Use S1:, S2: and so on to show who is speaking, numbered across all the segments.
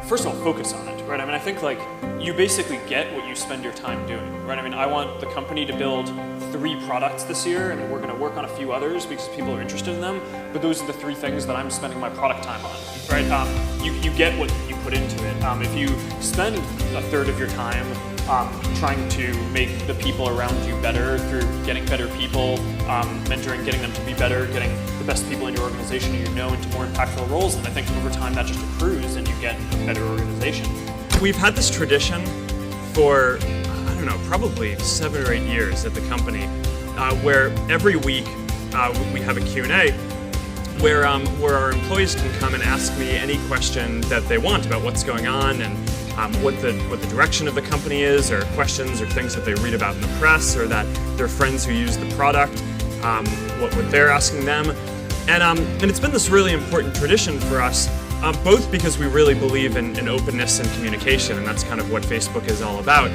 S1: first of all, focus on it, right? I mean, I think like you basically get what you spend your time doing, right? I mean, I want the company to build 3 products this year, and we're going to work on a few others because people are interested in them, but those are the 3 things that I'm spending my product time on, right? You get what you put into it. If you spend a third of your time trying to make the people around you better through getting better people, mentoring, getting them to be better, getting the best people in your organization into more impactful roles, and I think over time that just accrues and you get a better organization.
S2: We've had this tradition for, I don't know, probably 7 or 8 years at the company, where every week we have a Q&A where our employees can come and ask me any question that they want about what's going on and what the direction of the company is, or questions or things that they read about in the press, or that their friends who use the product, what they're asking them. And it's been this really important tradition for us, both because we really believe in openness and communication, and that's kind of what Facebook is all about.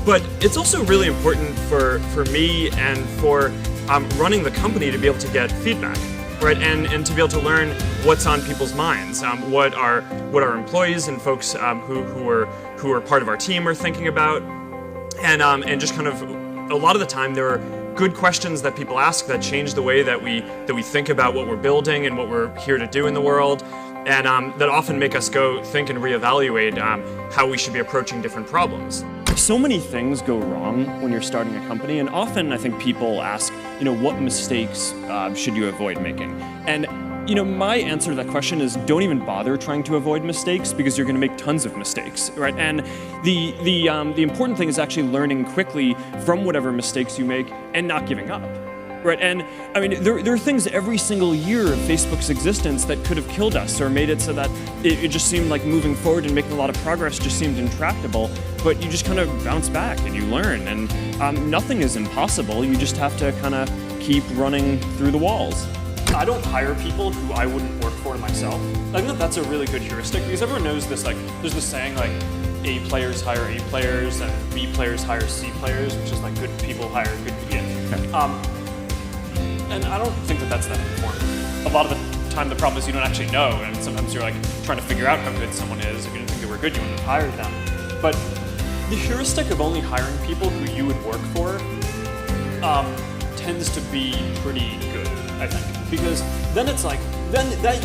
S2: But it's also really important for me and for running the company to be able to get feedback, right? And to be able to learn what's on people's minds, what our employees and folks who are part of our team are thinking about, and just kind of a lot of the time there are good questions that people ask that change the way that we think about what we're building and what we're here to do in the world, and that often make us go think and reevaluate how we should be approaching different problems.
S3: So many things go wrong when you're starting a company, and often I think people ask, what mistakes should you avoid making? And my answer to that question is don't even bother trying to avoid mistakes, because you're going to make tons of mistakes, right? And the important thing is actually learning quickly from whatever mistakes you make and not giving up, right? And I mean, there are things every single year of Facebook's existence that could have killed us or made it so that it just seemed like moving forward and making a lot of progress just seemed intractable. But you just kind of bounce back and you learn, and nothing is impossible. You just have to kind of keep running through the walls.
S1: I don't hire people who I wouldn't work for myself. I think that's a really good heuristic, because everyone knows this, like, there's this saying like A players hire A players and B players hire C players, which is like good people hire good people. And I don't think that that's that important. A lot of the time the problem is you don't actually know, and sometimes you're like trying to figure out how good someone is. If you didn't think they were good, you wouldn't have hired them. But the heuristic of only hiring people who you would work for tends to be pretty good, I think. Because then it's like, then that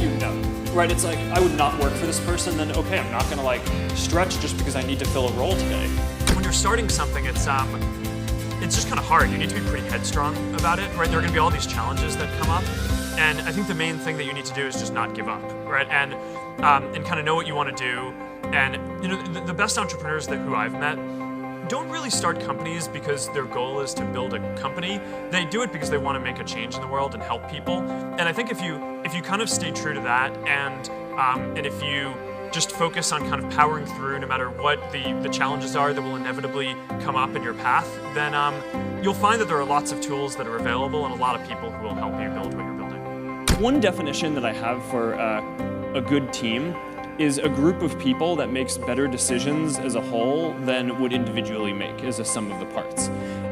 S1: right? It's like, I would not work for this person, then okay, I'm not gonna like stretch just because I need to fill a role today.
S2: When you're starting something, it's just kind of hard. You need to be pretty headstrong about it, right? There are gonna be all these challenges that come up, and I think the main thing that you need to do is just not give up, right? And kind of know what you want to do. And the best entrepreneurs who I've met don't really start companies because their goal is to build a company. They do it because they want to make a change in the world and help people. And I think if you kind of stay true to that, and if you just focus on kind of powering through no matter what the challenges are that will inevitably come up in your path, then you'll find that there are lots of tools that are available and a lot of people who will help you build what you're building.
S3: One definition that I have for a good team is a group of people that makes better decisions as a whole than would individually make as a sum of the parts.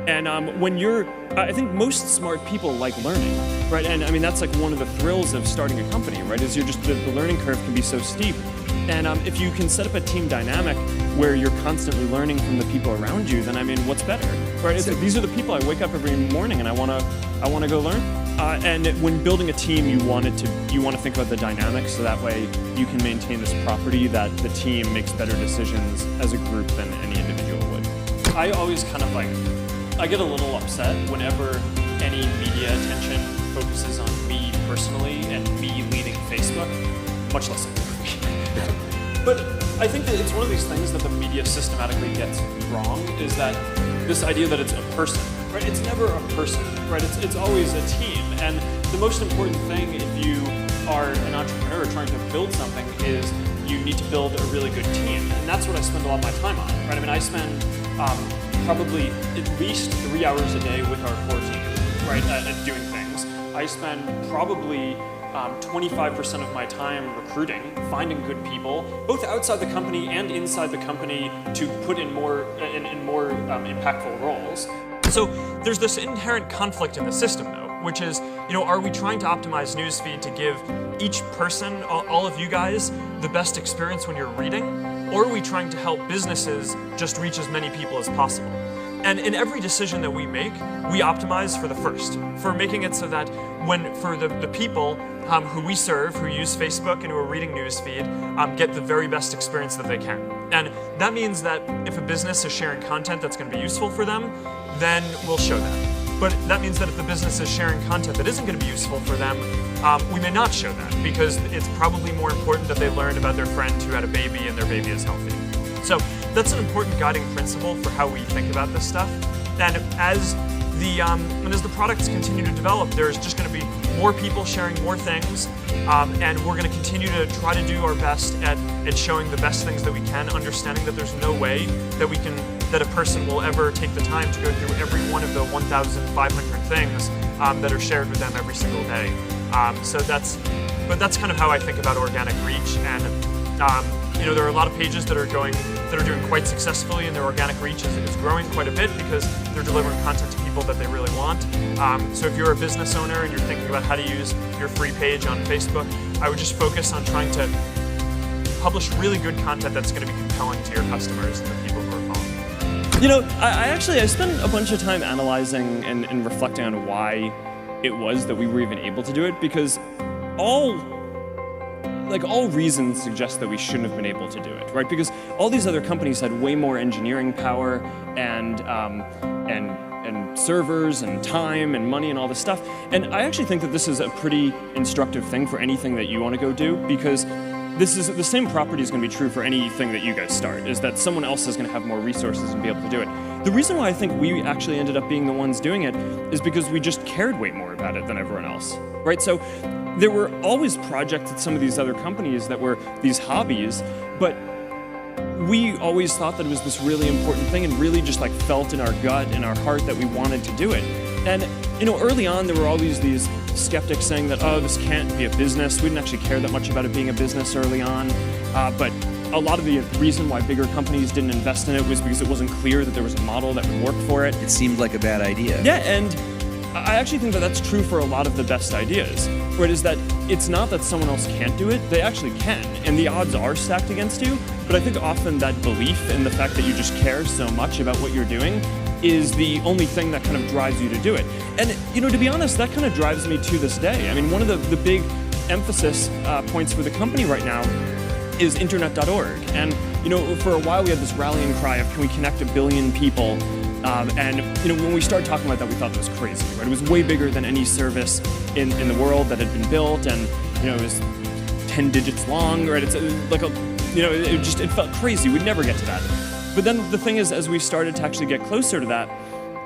S3: And I think most smart people like learning, right? And I mean, that's like one of the thrills of starting a company, right? Is you're just, the learning curve can be so steep. And if you can set up a team dynamic where you're constantly learning from the people around you, then I mean, what's better, right? It's like, these are the people I wake up every morning and I want to go learn. And when building a team, you want to think about the dynamics, so that way you can maintain this property that the team makes better decisions as a group than any individual would.
S1: I always kind of like, I get a little upset whenever any media attention focuses on me personally and me leading Facebook, much less me. But I think that it's one of these things that the media systematically gets wrong, is that this idea that it's a person, right? It's never a person, right? It's always a team. And the most important thing if you are an entrepreneur trying to build something is you need to build a really good team. And that's what I spend a lot of my time on, right? I mean, I spend probably at least 3 hours a day with our core team, right, at doing things. I spend probably 25% of my time recruiting, finding good people, both outside the company and inside the company, to put in more impactful roles.
S2: So there's this inherent conflict in the system, though, which is, are we trying to optimize newsfeed to give each person, all of you guys, the best experience when you're reading? Or are we trying to help businesses just reach as many people as possible? And in every decision that we make, we optimize for the first, for making it so that for the people who we serve, who use Facebook and who are reading newsfeed, get the very best experience that they can. And that means that if a business is sharing content that's going to be useful for them, then we'll show that. But that means that if the business is sharing content that isn't going to be useful for them, we may not show that, because it's probably more important that they learn about their friend who had a baby and their baby is healthy. So that's an important guiding principle for how we think about this stuff. And as the products continue to develop, there's just going to be more people sharing more things, and we're going to continue to try to do our best at showing the best things that we can, understanding that there's no way that a person will ever take the time to go through every one of the 1,500 things that are shared with them every single day. But that's kind of how I think about organic reach. And there are a lot of pages that are doing quite successfully, and their organic reach is growing quite a bit because they're delivering content to people that they really want. So if you're a business owner and you're thinking about how to use your free page on Facebook, I would just focus on trying to publish really good content that's going to be compelling to your customers and the people who are following.
S3: I spent a bunch of time analyzing and reflecting on why it was that we were even able to do it, because all reasons suggest that we shouldn't have been able to do it, right? Because all these other companies had way more engineering power and servers and time and money and all this stuff. And I actually think that this is a pretty instructive thing for anything that you want to go do, because this is the same property is going to be true for anything that you guys start, is that someone else is going to have more resources and be able to do it. The reason why I think we actually ended up being the ones doing it is because we just cared way more about it than everyone else, right? So there were always projects at some of these other companies that were these hobbies, but we always thought that it was this really important thing and really just felt in our gut, in our heart, that we wanted to do it. And early on there were always these skeptics saying that, oh, this can't be a business. We didn't actually care that much about it being a business early on, but a lot of the reason why bigger companies didn't invest in it was because it wasn't clear that there was a model that would work for it.
S4: It seemed like a bad idea.
S3: Yeah, and I actually think that that's true for a lot of the best ideas, where it is that it's not that someone else can't do it, they actually can, and the odds are stacked against you, but I think often that belief in the fact that you just care so much about what you're doing is the only thing that kind of drives you to do it. And, to be honest, that kind of drives me to this day. I mean, one of the big emphasis points for the company right now is internet.org. And, for a while we had this rallying cry of, can we connect 1 billion people? And when we started talking about that, we thought that was crazy, right? It was way bigger than any service in the world that had been built, and it was 10 digits long, right? It's it felt crazy. We'd never get to that. But then the thing is, as we started to actually get closer to that,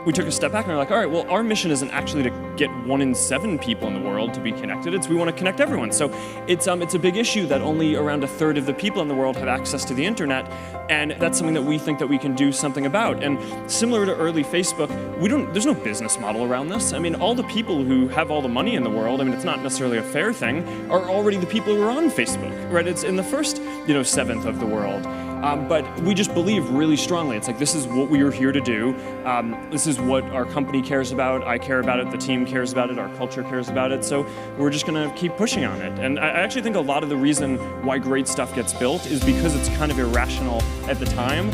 S3: we took a step back and we're like, all right, well, our mission isn't actually to get 1 in 7 people in the world to be connected. It's we want to connect everyone. So it's a big issue that only around 1/3 of the people in the world have access to the internet, and that's something that we think that we can do something about. And similar to early Facebook, there's no business model around this. I mean, all the people who have all the money in the world, I mean, it's not necessarily a fair thing, are already the people who are on Facebook, right? It's in the first, 1/7 of the world. But we just believe really strongly. It's like, this is what we are here to do. This is what our company cares about. I care about it. The team cares about it. Our culture cares about it. So we're just going to keep pushing on it. And I actually think a lot of the reason why great stuff gets built is because it's kind of irrational at the time.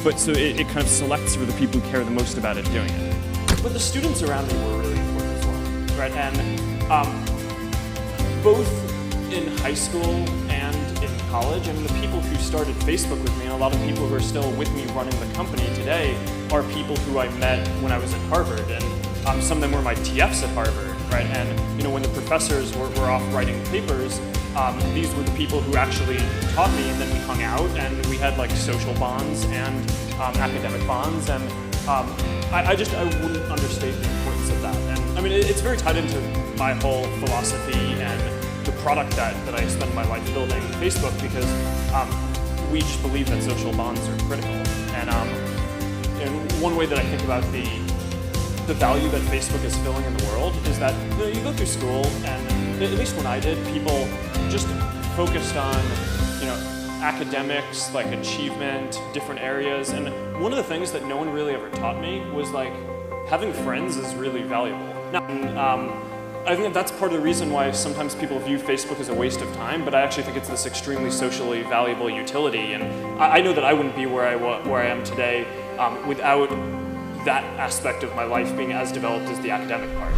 S3: But so it kind of selects for the people who care the most about it doing it.
S1: But the students around me were really important as well, right? And both in high school and in college, and the people who started Facebook with me, and a lot of people who are still with me running the company today, are people who I met when I was at Harvard, and some of them were my TFs at Harvard, right? And when the professors were off writing papers, these were the people who actually taught me, and then we hung out, and we had social bonds and academic bonds, and I wouldn't understate the importance of that. And I mean, it's very tied into my whole philosophy and the product that I spend my life building, Facebook, because we just believe that social bonds are critical. And one way that I think about the value that Facebook is filling in the world is that you go through school, and at least when I did, people just focused on academics, achievement, different areas. And one of the things that no one really ever taught me was having friends is really valuable. Now, I think that's part of the reason why sometimes people view Facebook as a waste of time, but I actually think it's this extremely socially valuable utility. And I know that I wouldn't be where I am today without that aspect of my life being as developed as the academic part.